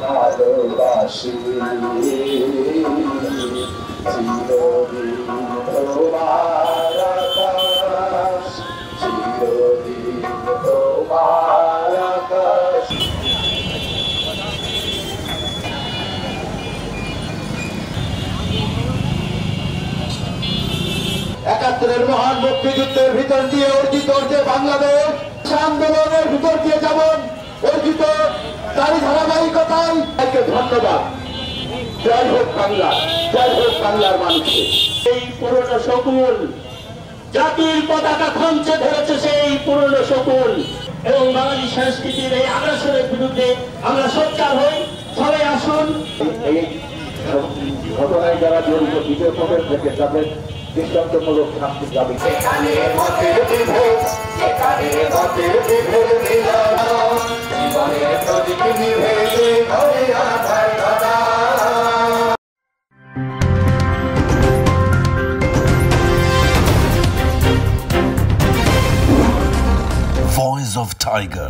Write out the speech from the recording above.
ভালোবাসি চিরদিন তোমার আকাশ চিরদিন তোমার আকাশ। একাত্তরের মহান মুক্তিযুদ্ধের ভিতর দিয়ে অর্জিত যে বাংলাদেশ আন্দোলনের ভিতর দিয়ে যেমন অর্জিত তারই ধারাবাহিকতায় ধন্যবাদ। জয় হোক বাংলা, জয় হোক বাংলার মানুষকে। এই পুরনো শকুন জাতির পতাকা খামচে ধরেছে, সেই পুরনো শকুন এবং বাঙালি সংস্কৃতির এই আগ্রাসনের বিরুদ্ধে আমরা সোচ্চার হই। সবাই আসুন। এই ঘটনায় যারা জড়িত বিজয় পথের থেকে তাদের দৃষ্টান্তমূলক শাস্তি দাবি। Voice of Tiger.